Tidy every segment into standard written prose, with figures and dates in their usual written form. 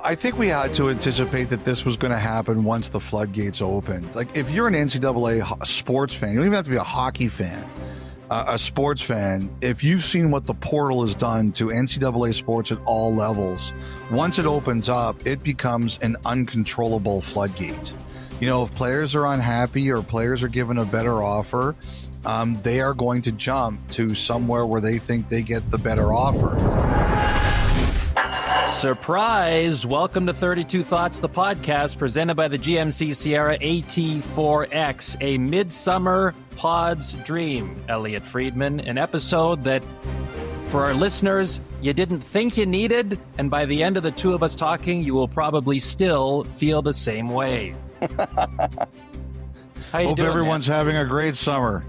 I think we had to anticipate that this was going to happen once the floodgates opened. Like, if you're an NCAA sports fan, you don't even have to be a hockey fan, a sports fan. If you've seen what the portal has done to NCAA sports at all levels, once it opens up, it becomes an uncontrollable floodgate. You know, if players are unhappy or players are given a better offer, they are going to jump to somewhere where they think they get the better offer. Surprise! Welcome to 32 Thoughts, the podcast presented by the GMC Sierra AT4X, a midsummer pod's dream. Elliotte Friedman, an episode that, for our listeners, you didn't think you needed, and by the end of the two of us talking, you will probably still feel the same way. How you Hope doing, everyone's man? having a great summer.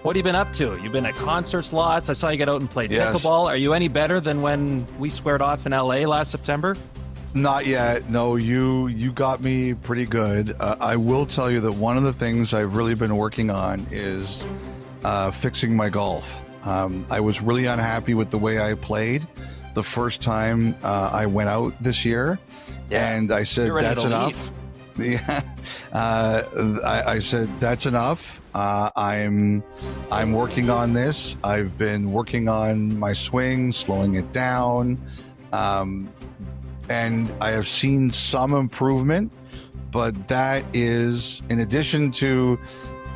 What have you been up to? You've been at concerts lots. I saw you get out and play pickleball. Are you any better than when we squared off in LA last September? Not yet. No, you got me pretty good. I will tell you that one of the things I've really been working on is fixing my golf. I was really unhappy with the way I played the first time I went out this year, and I said, that's enough. Yeah, I said that's enough. I'm working on this. I've been working on my swing, slowing it down, and I have seen some improvement. But that is in addition to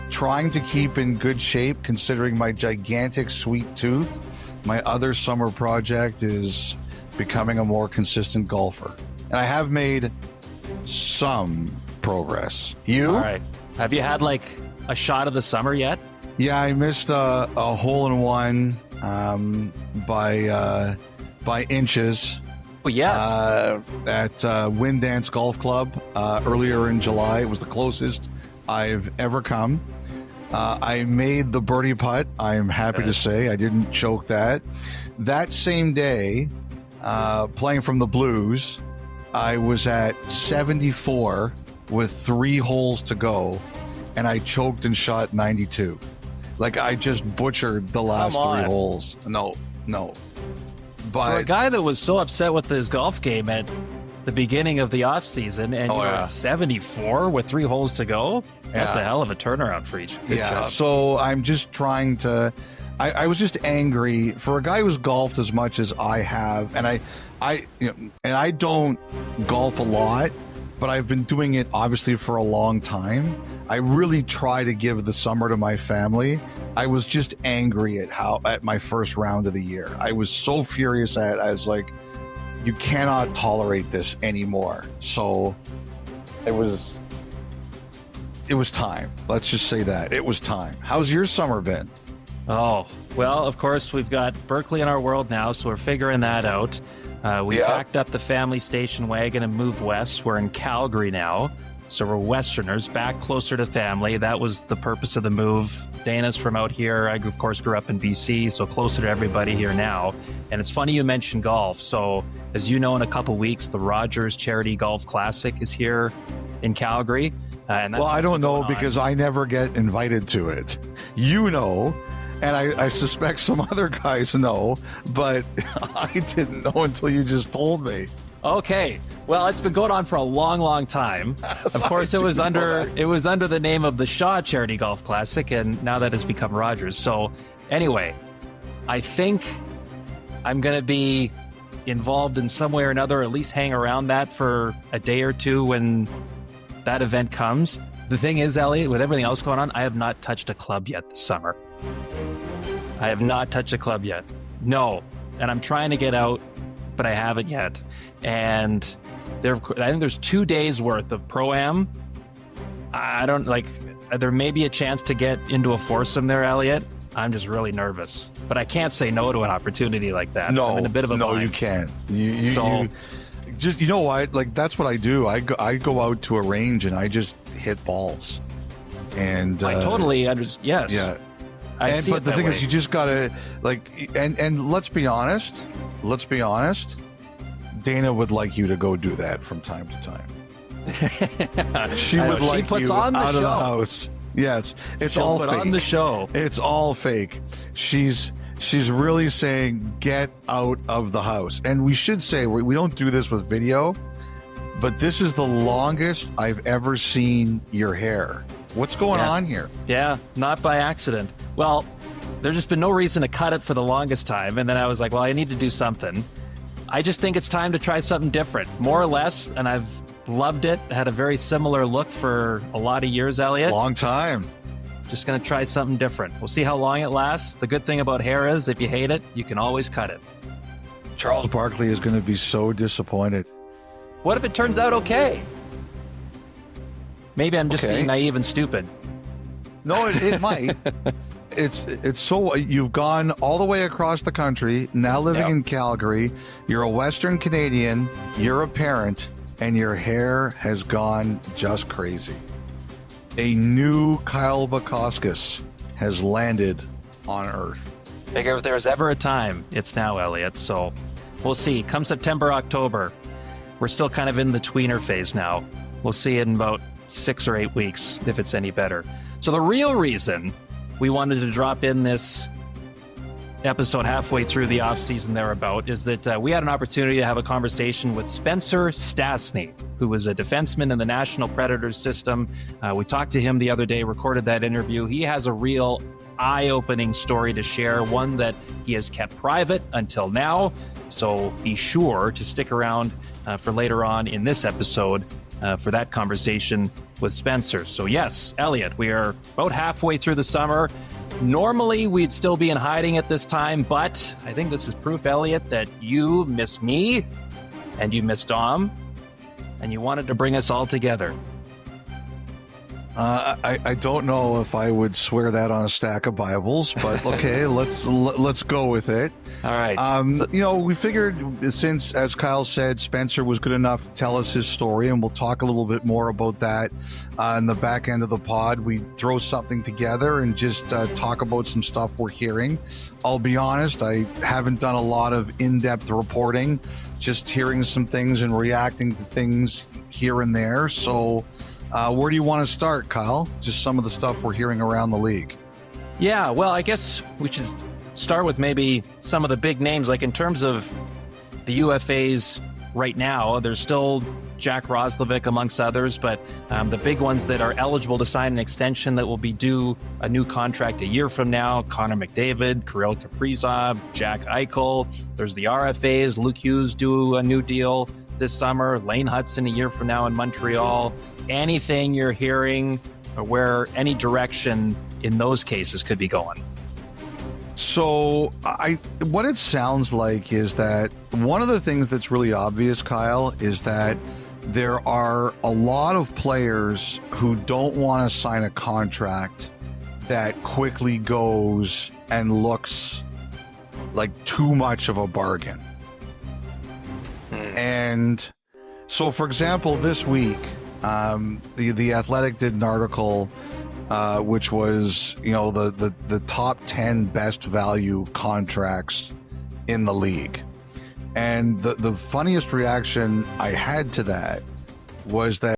trying to keep in good shape, considering my gigantic sweet tooth. My other summer project is becoming a more consistent golfer, and I have made some progress. You? All right. Have you had like a shot of the summer yet? Yeah, I missed a hole-in-one by inches. Oh, yes. At Wind Dance Golf Club earlier in July. It was the closest I've ever come. I made the birdie putt. I am happy to say I didn't choke that. That same day, playing from the Blues, I was at 74 with 3 holes to go, and I choked and shot 92. Like, I just butchered the last 3 holes. No. But for a guy that was so upset with his golf game at the beginning of the off season, and you're at 74 with 3 holes to go, that's a hell of a turnaround for each. Good job. So I'm just trying to. I was just angry for a guy who's golfed as much as I have, and I don't golf a lot, but I've been doing it obviously for a long time. I really try to give the summer to my family. I was just angry at my first round of the year. I was so furious at it. I was like, you cannot tolerate this anymore. So it was time. Let's just say that. It was time. How's your summer been? Oh, well, of course, we've got Berkeley in our world now, so we're figuring that out. We packed up the family station wagon and moved west. We're in Calgary now, so we're Westerners, back closer to family. That was the purpose of the move. Dana's from out here. I, of course, grew up in BC, so closer to everybody here now. And it's funny you mentioned golf. So, as you know, in a couple weeks, the Rogers Charity Golf Classic is here in Calgary. Well, I don't know because I never get invited to it. You know. And I suspect some other guys know, but I didn't know until you just told me. Okay. Well, it's been going on for a long, long time. Of course, it was under the name of the Shaw Charity Golf Classic, and now that has become Rogers. So anyway, I think I'm going to be involved in some way or another, at least hang around that for a day or two when that event comes. The thing is, Elliot, with everything else going on, I have not touched a club yet this summer. I have not touched a club yet. No. And I'm trying to get out, but I haven't yet. And I think there's 2 days worth of Pro-Am. I don't there may be a chance to get into a foursome there, Elliot. I'm just really nervous, but I can't say no to an opportunity like that. No, I'm in a bit of a bind. You can't. You just, you know what? Like, that's what I do. I go out to a range and I just hit balls. And I totally understand. Yes. Yeah. But the thing is, you just gotta and let's be honest. Dana would like you to go do that from time to time. She would like you out of the house. Yes, it's all fake. on the show. It's all fake. She's She's really saying, get out of the house. And we should say, we don't do this with video, but this is the longest I've ever seen your hair. What's going on here? Yeah, not by accident. Well, there's just been no reason to cut it for the longest time. And then I was like, well, I need to do something. I just think it's time to try something different, more or less. And I've loved it. Had a very similar look for a lot of years, Elliotte. Long time. Just going to try something different. We'll see how long it lasts. The good thing about hair is if you hate it, you can always cut it. Charles Barkley is going to be so disappointed. What if it turns out okay? Maybe I'm just being naive and stupid. No, it might. It's so you've gone all the way across the country, now living in Calgary. You're a Western Canadian, you're a parent, and your hair has gone just crazy. A new Kyle Bukauskas has landed on Earth. Figure if there was ever a time, it's now, Elliotte. So we'll see. Come September, October, we're still kind of in the tweener phase now. We'll see in about 6 or 8 weeks if it's any better. So the real reason we wanted to drop in this episode halfway through the off-season thereabout is that we had an opportunity to have a conversation with Spencer Stastny, who was a defenseman in the National Predators system. We talked to him the other day, recorded that interview. He has a real eye-opening story to share, one that he has kept private until now. So be sure to stick around for later on in this episode for that conversation with Spencer. So yes, Elliotte, we are about halfway through the summer. Normally, we'd still be in hiding at this time, but I think this is proof, Elliotte, that you miss me and you miss Dom, and you wanted to bring us all together. I don't know if I would swear that on a stack of Bibles, but okay, let's go with it. All right. We figured since, as Kyle said, Spencer was good enough to tell us his story, and we'll talk a little bit more about that in the back end of the pod. We throw something together and just talk about some stuff we're hearing. I'll be honest, I haven't done a lot of in-depth reporting, just hearing some things and reacting to things here and there. So where do you want to start, Kyle? Just some of the stuff we're hearing around the league. Yeah, well, I guess we should start with maybe some of the big names. Like in terms of the UFAs right now, there's still Jack Roslovic amongst others, but the big ones that are eligible to sign an extension that will be due a new contract a year from now: Connor McDavid, Kirill Kaprizov, Jack Eichel. There's the RFAs, Luke Hughes do a new deal this summer, Lane Hudson a year from now in Montreal. Anything you're hearing or where any direction in those cases could be going? So what it sounds like is that one of the things that's really obvious, Kyle, is that there are a lot of players who don't want to sign a contract that quickly goes and looks like too much of a bargain. And so, for example, this week, the Athletic did an article which was, the top 10 best value contracts in the league. And the funniest reaction I had to that was that